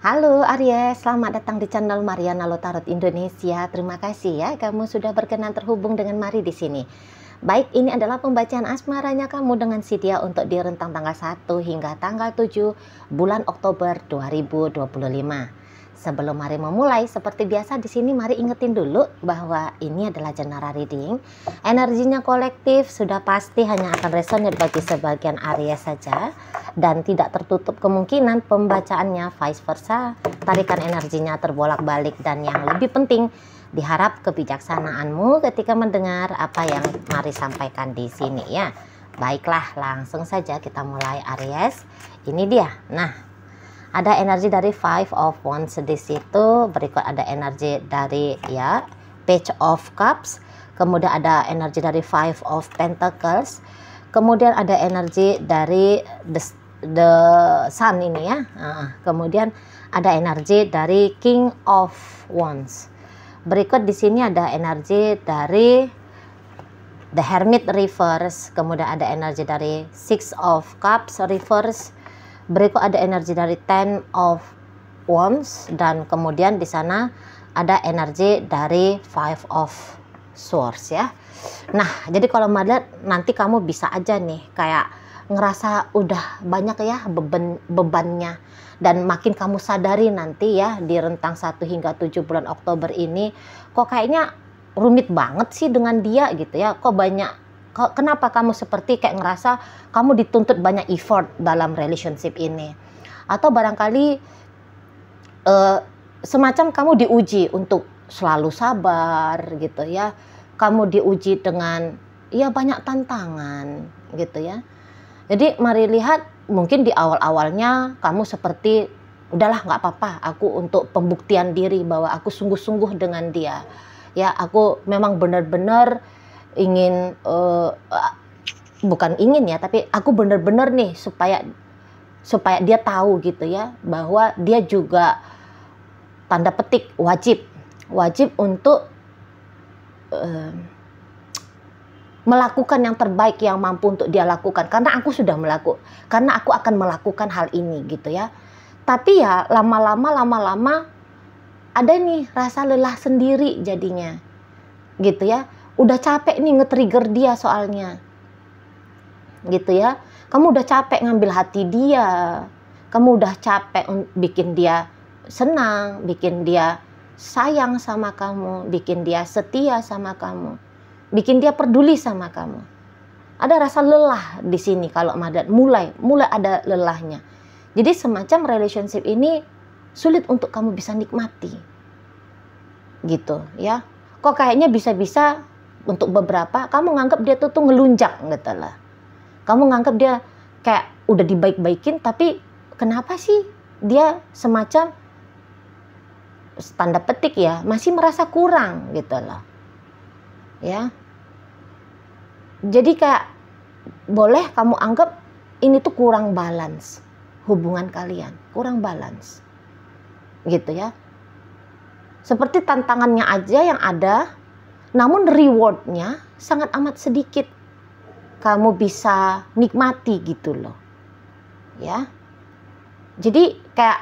Halo Aries, selamat datang di channel Mariana Lotarot Indonesia. Terima kasih ya kamu sudah berkenan terhubung dengan Mari di sini. Baik, ini adalah pembacaan asmaranya kamu dengan si dia untuk di rentang tanggal 1 hingga tanggal 7 bulan Oktober 2025. Sebelum Mari memulai, seperti biasa di sini Mari ingetin dulu bahwa ini adalah general reading. Energinya kolektif, sudah pasti hanya akan resonate bagi sebagian Aries saja dan tidak tertutup kemungkinan pembacaannya vice versa. Tarikan energinya terbolak-balik dan yang lebih penting, diharap kebijaksanaanmu ketika mendengar apa yang Mari sampaikan di sini ya. Baiklah, langsung saja kita mulai Aries. Ini dia. Nah, ada energi dari Five of Wands di situ. Berikut ada energi dari ya Page of Cups. Kemudian ada energi dari Five of Pentacles. Kemudian ada energi dari the Sun ini ya. Kemudian ada energi dari King of Wands. Berikut di sini ada energi dari The Hermit reverse. Kemudian ada energi dari Six of Cups reverse. Berikut ada energi dari Ten of Wands dan kemudian di sana ada energi dari Five of Swords ya. Nah, jadi kalau melihat nanti kamu bisa aja nih kayak ngerasa udah banyak ya bebannya, dan makin kamu sadari nanti ya di rentang 1 hingga 7 bulan Oktober ini kok kayaknya rumit banget sih dengan dia gitu ya. Kenapa kamu seperti kayak ngerasa kamu dituntut banyak effort dalam relationship ini? Atau barangkali semacam kamu diuji untuk selalu sabar gitu ya. Kamu diuji dengan ya banyak tantangan gitu ya. Jadi mari lihat, mungkin di awal-awalnya kamu seperti udahlah nggak apa-apa, aku untuk pembuktian diri bahwa aku sungguh-sungguh dengan dia. Ya, aku memang benar-benar ingin bukan ingin ya, tapi aku benar-benar nih supaya dia tahu gitu ya bahwa dia juga tanda petik wajib untuk melakukan yang terbaik yang mampu untuk dia lakukan, karena aku akan melakukan hal ini gitu ya. Tapi ya lama-lama ada nih rasa lelah sendiri jadinya gitu ya. Udah capek nih nge-trigger dia soalnya gitu ya. Kamu udah capek ngambil hati dia, kamu udah capek bikin dia senang, bikin dia sayang sama kamu, bikin dia setia sama kamu, bikin dia peduli sama kamu. Ada rasa lelah di sini kalau Madat mulai ada lelahnya. Jadi semacam relationship ini sulit untuk kamu bisa nikmati gitu ya. Kok kayaknya bisa-bisa untuk beberapa kamu nganggap dia tuh ngelunjak gitu lah. Kamu nganggap dia kayak udah dibaik-baikin, tapi kenapa sih dia semacam tanda petik ya masih merasa kurang gitu loh. Ya. Jadi kayak boleh kamu anggap ini tuh kurang balance hubungan kalian, kurang balance. Gitu ya. Seperti tantangannya aja yang ada, namun rewardnya sangat amat sedikit kamu bisa nikmati gitu loh ya. Jadi kayak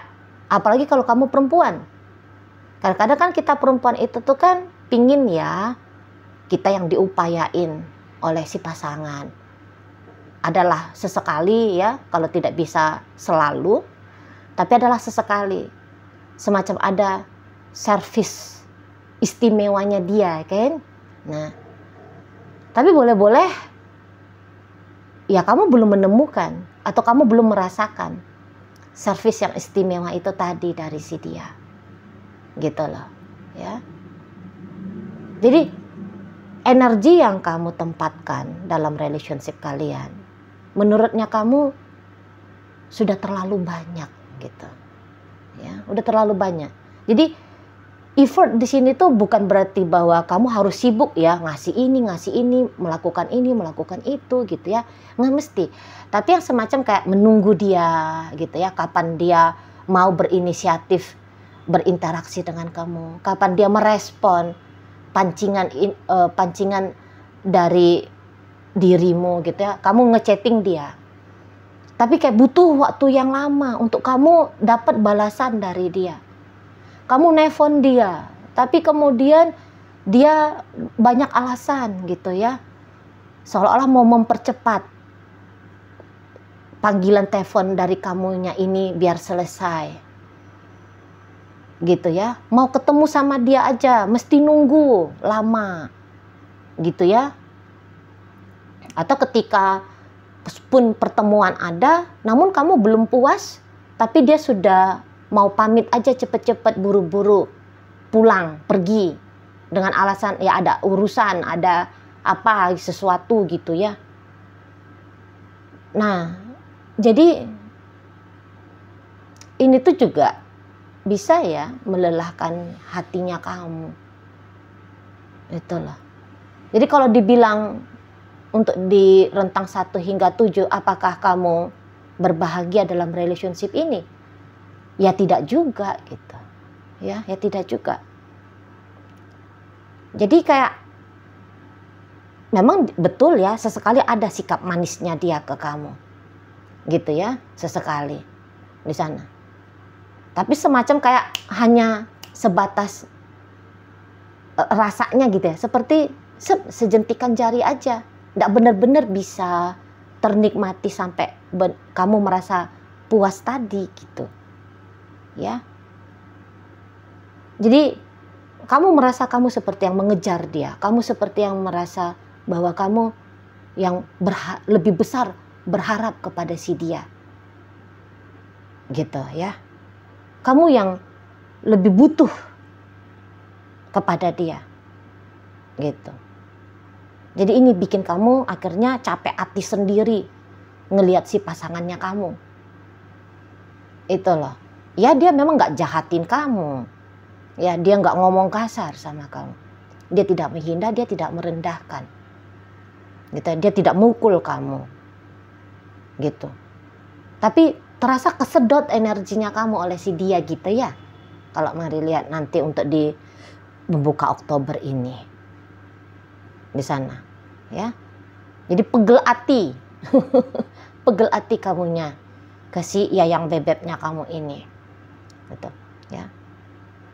apalagi kalau kamu perempuan, kadang-kadang kan kita perempuan itu tuh kan pingin ya kita yang diupayain oleh si pasangan adalah sesekali ya, kalau tidak bisa selalu, tapi adalah sesekali, semacam ada servis istimewanya dia kan. Nah, tapi boleh-boleh ya kamu belum menemukan atau kamu belum merasakan servis yang istimewa itu tadi dari si dia gitu loh ya. Jadi energi yang kamu tempatkan dalam relationship kalian menurutnya kamu sudah terlalu banyak gitu ya, udah terlalu banyak. Jadi effort di sini tuh bukan berarti bahwa kamu harus sibuk ya ngasih ini, melakukan itu gitu ya. Nggak mesti. Tapi yang semacam kayak menunggu dia gitu ya, kapan dia mau berinisiatif berinteraksi dengan kamu, kapan dia merespon pancingan dari dirimu gitu ya. Kamu ngechatting dia, Tapi kayak butuh waktu yang lama untuk kamu dapat balasan dari dia. Kamu nelpon dia, tapi kemudian dia banyak alasan gitu ya. Seolah-olah mau mempercepat panggilan telepon dari kamunya ini biar selesai. Gitu ya. Mau ketemu sama dia aja mesti nunggu lama. Gitu ya. Atau ketika pun pertemuan ada, namun kamu belum puas, tapi dia sudah mau pamit aja cepet-cepet buru-buru pulang, pergi. Dengan alasan ya ada urusan, ada apa, sesuatu gitu ya. Nah, jadi ini tuh juga bisa ya melelahkan hatinya kamu. Itulah. Jadi kalau dibilang untuk di rentang 1 hingga 7, apakah kamu berbahagia dalam relationship ini? Ya tidak juga gitu. Ya tidak juga. Jadi kayak memang betul ya, sesekali ada sikap manisnya dia ke kamu. Gitu ya, sesekali di sana. Tapi semacam kayak hanya sebatas rasanya gitu ya, seperti sejentikan jari aja. Nggak benar-benar bisa ternikmati sampai kamu merasa puas tadi gitu ya. Jadi kamu merasa kamu seperti yang mengejar dia, kamu seperti yang merasa bahwa kamu yang lebih besar berharap kepada si dia gitu ya. Kamu yang lebih butuh kepada dia gitu. Jadi ini bikin kamu akhirnya capek hati sendiri ngelihat si pasangannya kamu. Itu loh. Ya dia memang nggak jahatin kamu. Ya dia nggak ngomong kasar sama kamu. Dia tidak menghina, dia tidak merendahkan. Gitu. Dia tidak mukul kamu. Gitu. Tapi terasa kesedot energinya kamu oleh si dia gitu ya. Kalau mari lihat nanti untuk di membuka Oktober ini. Di sana ya, jadi pegel hati pegel hati kamunya ke si yayang bebeknya kamu ini gitu ya.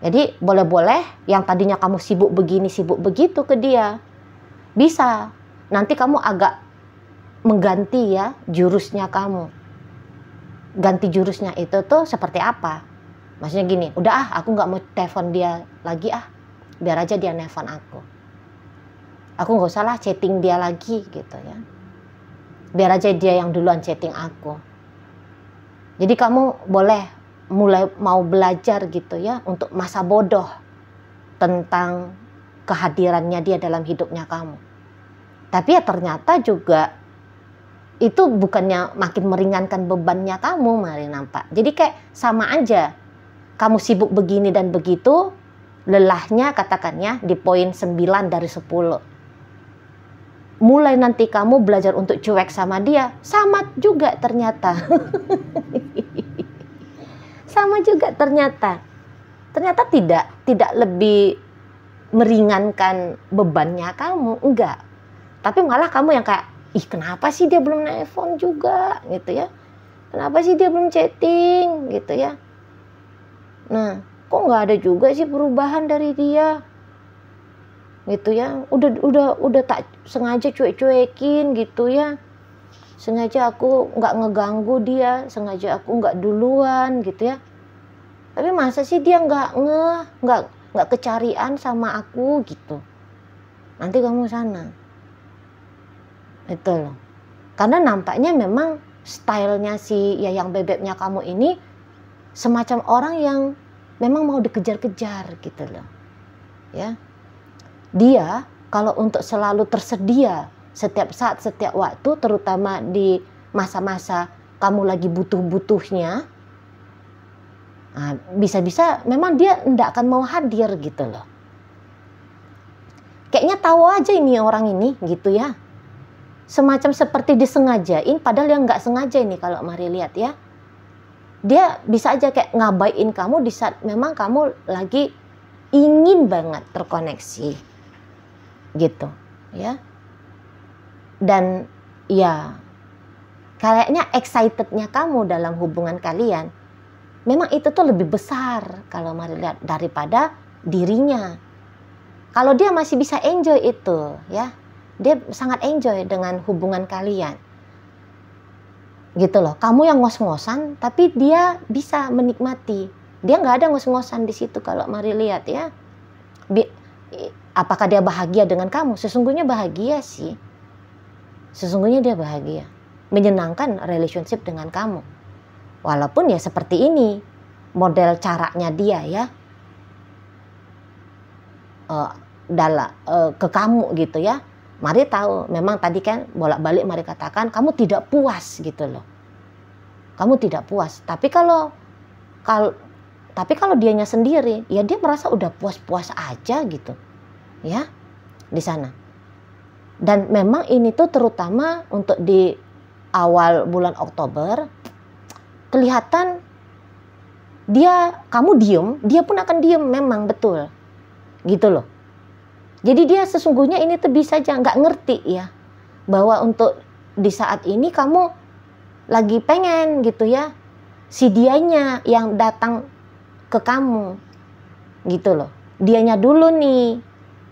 Jadi boleh-boleh yang tadinya kamu sibuk begini sibuk begitu ke dia, bisa nanti kamu agak mengganti ya jurusnya kamu. Ganti jurusnya itu tuh seperti apa? Maksudnya gini, udah aku nggak mau telepon dia lagi biar aja dia nelpon aku. Aku nggak usah lah chatting dia lagi gitu ya. Biar aja dia yang duluan chatting aku. Jadi kamu boleh mulai mau belajar gitu ya untuk masa bodoh tentang kehadirannya dia dalam hidupnya kamu. Tapi ya ternyata juga itu bukannya makin meringankan bebannya kamu, mari nampak. Jadi kayak sama aja. Kamu sibuk begini dan begitu, lelahnya katakannya di poin 9 dari 10. Mulai nanti kamu belajar untuk cuek sama dia, sama juga ternyata. Sama juga ternyata. Ternyata tidak lebih meringankan bebannya kamu, enggak. Tapi malah kamu yang kayak, ih kenapa sih dia belum nelpon juga gitu ya. Kenapa sih dia belum chatting gitu ya. Nah, kok nggak ada juga sih perubahan dari dia. Gitu ya, udah tak sengaja cuek-cuekin gitu ya, sengaja aku nggak ngeganggu dia, sengaja aku nggak duluan gitu ya, tapi masa sih dia nggak kecarian sama aku gitu. Nanti kamu sana itu loh, karena nampaknya memang stylenya si yayang bebeknya kamu ini semacam orang yang memang mau dikejar-kejar gitu loh ya. Dia kalau untuk selalu tersedia setiap saat, setiap waktu, terutama di masa-masa kamu lagi butuh-butuhnya, bisa-bisa memang dia tidak akan mau hadir gitu loh. Kayaknya tahu aja ini orang ini gitu ya. Semacam seperti disengajain, padahal yang nggak sengaja ini kalau mari lihat ya. Dia bisa aja kayak ngabaiin kamu di saat memang kamu lagi ingin banget terkoneksi. Gitu ya. Dan ya kayaknya excitednya kamu dalam hubungan kalian memang itu tuh lebih besar kalau Mari lihat daripada dirinya. Kalau dia masih bisa enjoy itu, ya, dia sangat enjoy dengan hubungan kalian, gitu loh. Kamu yang ngos-ngosan, tapi dia bisa menikmati. Dia nggak ada ngos-ngosan di situ kalau Mari lihat ya. Apakah dia bahagia dengan kamu? Sesungguhnya bahagia sih. Sesungguhnya dia bahagia, menyenangkan relationship dengan kamu. Walaupun ya seperti ini model caranya dia ya. Ke kamu gitu ya. Mari tahu, memang tadi kan bolak-balik Mari katakan kamu tidak puas gitu loh. Kamu tidak puas. Tapi kalau dianya sendiri, ya dia merasa udah puas-puas aja gitu. Ya, di sana. Dan memang ini tuh terutama untuk di awal bulan Oktober, kelihatan kamu diem, dia pun akan diem, memang betul. Gitu loh. Jadi dia sesungguhnya ini tuh bisa aja nggak ngerti ya bahwa untuk di saat ini kamu lagi pengen gitu ya si dianya yang datang ke kamu gitu loh. Dianya dulu nih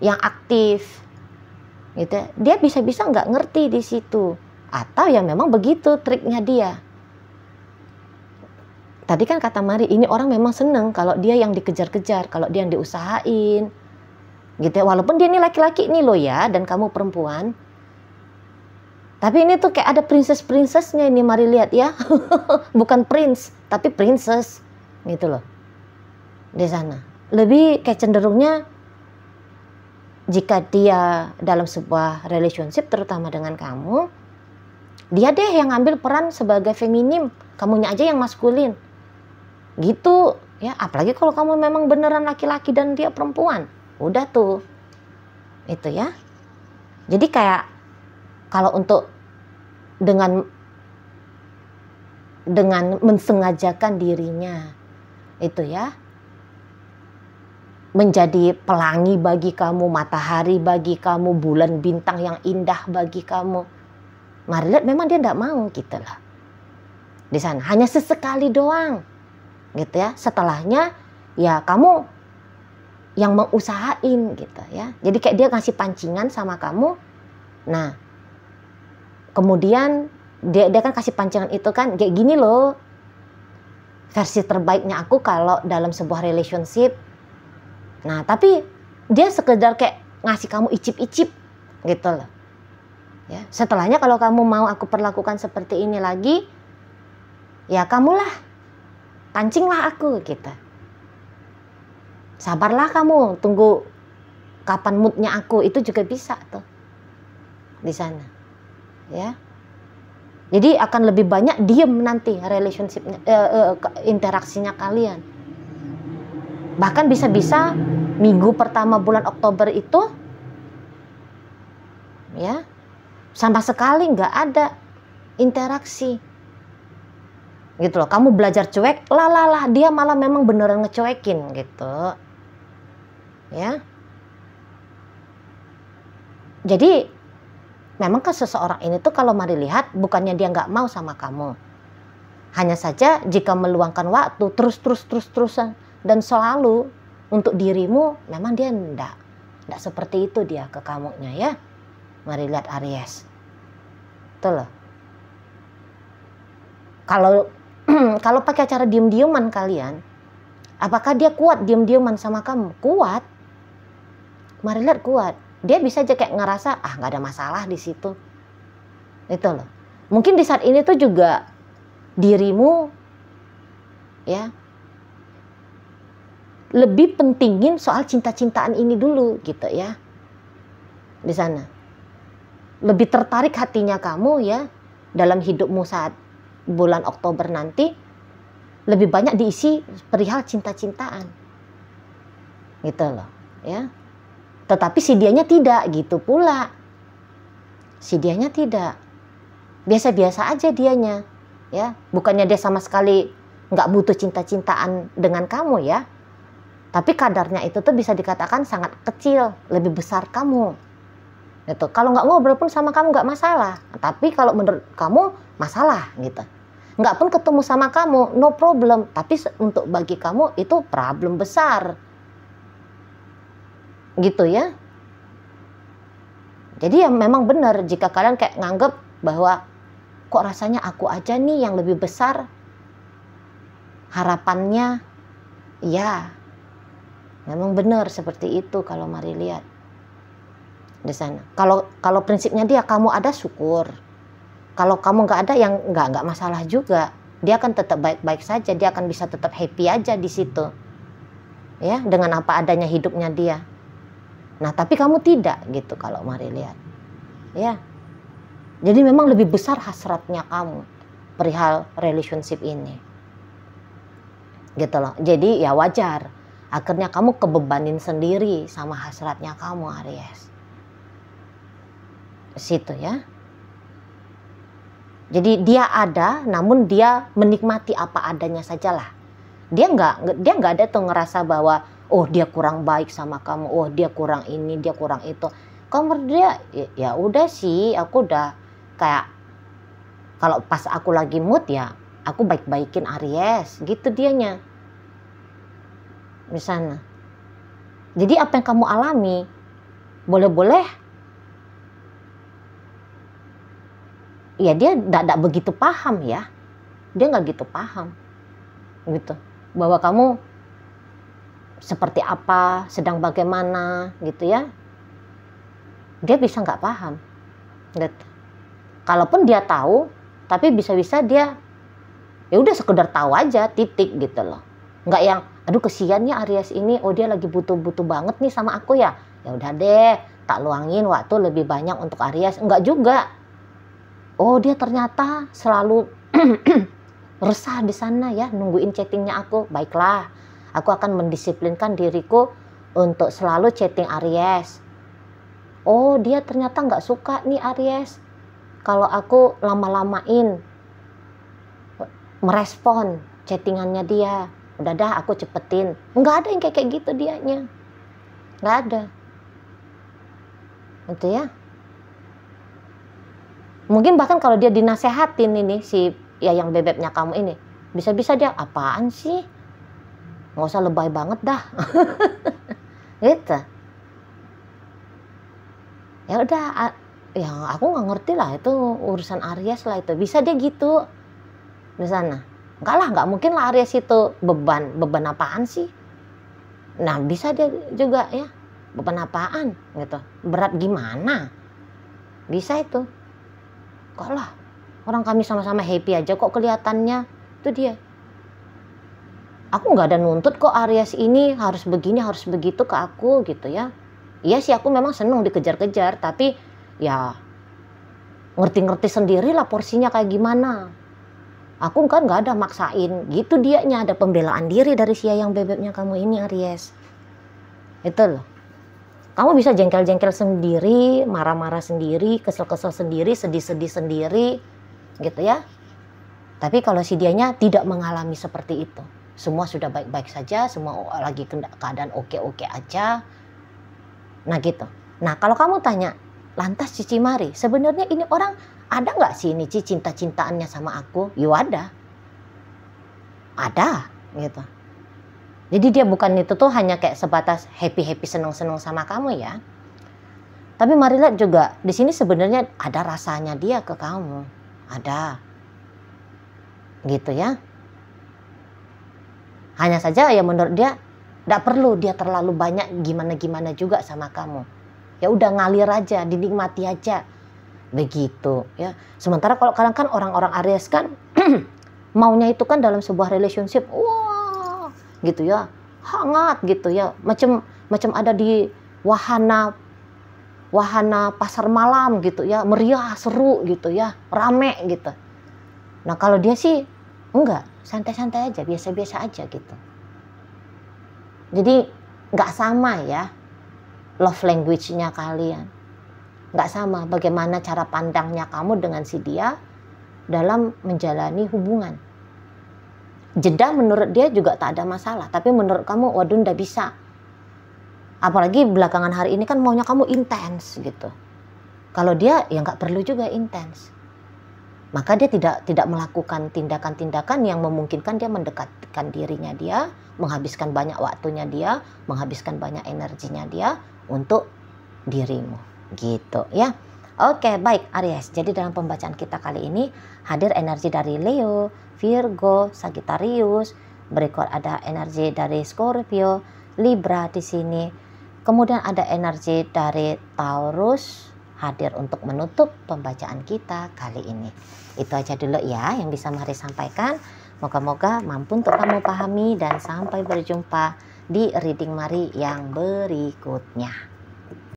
yang aktif gitu. Dia bisa-bisa nggak ngerti di situ atau ya memang begitu triknya dia. Tadi kan kata Mari, ini orang memang seneng kalau dia yang dikejar-kejar, kalau dia yang diusahain, gitu ya. Walaupun dia ini laki-laki nih loh ya, dan kamu perempuan. Tapi ini tuh kayak ada princess-princessnya ini, Mari lihat ya. Bukan prince, tapi princess, gitu loh. Di sana. Lebih kayak cenderungnya, jika dia dalam sebuah relationship, terutama dengan kamu, dia deh yang ngambil peran sebagai feminim, kamunya aja yang maskulin. Gitu ya, apalagi kalau kamu memang beneran laki-laki dan dia perempuan, udah tuh itu ya. Jadi kayak kalau untuk dengan mensengajakan dirinya itu ya, menjadi pelangi bagi kamu, matahari bagi kamu, bulan bintang yang indah bagi kamu, Mari lihat memang dia tidak mau gitu lah di sana, hanya sesekali doang gitu ya. Setelahnya ya kamu yang mengusahain gitu ya. Jadi kayak dia ngasih pancingan sama kamu. Nah, kemudian dia kan kasih pancingan itu kan kayak gini loh. Versi terbaiknya aku kalau dalam sebuah relationship. Nah, tapi dia sekedar kayak ngasih kamu icip-icip gitu loh. Ya, setelahnya kalau kamu mau aku perlakukan seperti ini lagi, ya kamulah pancinglah aku gitu. Sabarlah kamu, tunggu kapan moodnya aku, itu juga bisa tuh di sana. Ya. Jadi akan lebih banyak diem nanti relationshipnya, interaksinya kalian. Bahkan bisa-bisa minggu pertama bulan Oktober itu, ya, sama sekali nggak ada interaksi. Gitu loh, kamu belajar cuek, lah dia malah memang beneran ngecuekin gitu. Ya. Jadi memang ke seseorang ini tuh kalau Mari lihat bukannya dia nggak mau sama kamu. Hanya saja jika meluangkan waktu terus-terusan dan selalu untuk dirimu, memang dia enggak seperti itu dia ke kamunya ya. Mari lihat Aries. Tuh loh. Kalau pakai cara diem-dieman kalian, apakah dia kuat diem-dieman sama kamu? Kuat. Mari lihat kuat. Dia bisa aja kayak ngerasa nggak ada masalah di situ. Itu loh. Mungkin di saat ini tuh juga dirimu ya lebih pentingin soal cinta-cintaan ini dulu gitu ya. Di sana. Lebih tertarik hatinya kamu ya dalam hidupmu saat bulan Oktober nanti lebih banyak diisi perihal cinta-cintaan gitu loh ya. Tetapi si dianya tidak gitu pula, si dianya tidak, biasa-biasa aja dianya ya. Bukannya dia sama sekali nggak butuh cinta-cintaan dengan kamu ya, tapi kadarnya itu tuh bisa dikatakan sangat kecil, lebih besar kamu gitu. Kalau nggak ngobrol pun sama kamu nggak masalah, tapi kalau menurut kamu masalah gitu. Nggak pun ketemu sama kamu, no problem, tapi untuk bagi kamu itu problem besar gitu ya. Jadi ya memang benar jika kalian kayak nganggep bahwa kok rasanya aku aja nih yang lebih besar harapannya. Ya memang benar seperti itu kalau Mari lihat di sana. Kalau prinsipnya dia kamu ada syukur, kalau kamu nggak ada yang nggak masalah juga, dia akan tetap baik-baik saja, dia akan bisa tetap happy aja di situ ya dengan apa adanya hidupnya dia. Nah tapi kamu tidak gitu kalau Mari lihat ya. Jadi memang lebih besar hasratnya kamu perihal relationship ini gitu loh. Jadi ya wajar akhirnya kamu kebebanin sendiri sama hasratnya kamu Aries situ ya. Jadi dia ada, namun dia menikmati apa adanya sajalah. Dia nggak ada tuh ngerasa bahwa oh dia kurang baik sama kamu, oh dia kurang ini, dia kurang itu. Kamu dia ya udah sih, aku udah kayak kalau pas aku lagi mood ya aku baik-baikin Aries gitu dianya di sana. Jadi apa yang kamu alami boleh-boleh ya dia tidak begitu paham ya, dia nggak gitu paham gitu bahwa kamu seperti apa, sedang bagaimana gitu ya. Dia bisa nggak paham gitu. Kalaupun dia tahu, tapi bisa-bisa dia ya udah sekedar tahu aja titik gitu loh. Nggak yang aduh kesiannya Aries ini, oh dia lagi butuh banget nih sama aku ya. Ya udah deh, tak luangin waktu lebih banyak untuk Aries. Enggak juga. Oh dia ternyata selalu resah di sana ya, nungguin chattingnya aku. Baiklah, aku akan mendisiplinkan diriku untuk selalu chatting Aries. Oh dia ternyata nggak suka nih Aries kalau aku lama-lamain merespon chattingannya dia. Udah dah aku cepetin. Nggak ada yang kayak gitu dianya. Nggak ada. Itu ya. Mungkin bahkan kalau dia dinasehatin ini si ya yang bebeknya kamu ini, bisa-bisa dia apaan sih? Nggak usah lebay banget dah. Gitu. Ya udah, ya aku nggak ngerti lah itu urusan Aries lah itu. Bisa dia gitu di sana. Enggak lah, nggak mungkin lah Aries itu beban apaan sih? Nah bisa dia juga ya, beban apaan gitu, berat gimana? Bisa itu. Kok lah, orang kami sama-sama happy aja kok kelihatannya, itu dia. Aku nggak ada nuntut kok Aries ini harus begini harus begitu ke aku gitu ya. Iya sih aku memang seneng dikejar-kejar, tapi ya ngerti-ngerti sendiri lah porsinya kayak gimana. Aku kan nggak ada maksain gitu dianya, ada pembelaan diri dari si yang bebeknya kamu ini Aries. Itu loh. Kamu bisa jengkel-jengkel sendiri, marah-marah sendiri, kesel-kesel sendiri, sedih-sedih sendiri gitu ya. Tapi kalau si dianya tidak mengalami seperti itu. Semua sudah baik-baik saja, semua lagi keadaan oke-oke aja. Nah gitu. Nah kalau kamu tanya, lantas Cici Mari, sebenarnya ini orang ada nggak sih ini cinta-cintaannya sama aku? Yo ada gitu. Jadi dia bukan itu tuh hanya kayak sebatas happy seneng-seneng sama kamu ya. Tapi Mari lihat juga di sini sebenarnya ada rasanya dia ke kamu, ada gitu ya. Hanya saja ya menurut dia tidak perlu dia terlalu banyak gimana-gimana juga sama kamu. Ya udah ngalir aja, dinikmati aja. Begitu ya. Sementara kalau kadang kan orang-orang Aries kan maunya itu kan dalam sebuah relationship wah gitu ya, hangat gitu ya, macam ada di wahana pasar malam gitu ya, meriah seru gitu ya, rame gitu. Nah kalau dia sih enggak, santai-santai aja, biasa-biasa aja gitu. Jadi nggak sama ya love language-nya kalian. Nggak sama bagaimana cara pandangnya kamu dengan si dia dalam menjalani hubungan. Jeda menurut dia juga tak ada masalah, tapi menurut kamu waduh ndak bisa. Apalagi belakangan hari ini kan maunya kamu intens gitu. Kalau dia ya nggak perlu juga intens. Maka dia tidak melakukan tindakan-tindakan yang memungkinkan dia mendekatkan dirinya dia, menghabiskan banyak waktunya dia, menghabiskan banyak energinya dia untuk dirimu. Gitu ya. Oke, baik Aries. Jadi dalam pembacaan kita kali ini hadir energi dari Leo, Virgo, Sagittarius, berikut ada energi dari Scorpio, Libra di sini. Kemudian ada energi dari Taurus hadir untuk menutup pembacaan kita kali ini. Itu aja dulu ya yang bisa Mari sampaikan. Moga-moga mampu untuk kamu pahami dan sampai berjumpa di reading Mari yang berikutnya.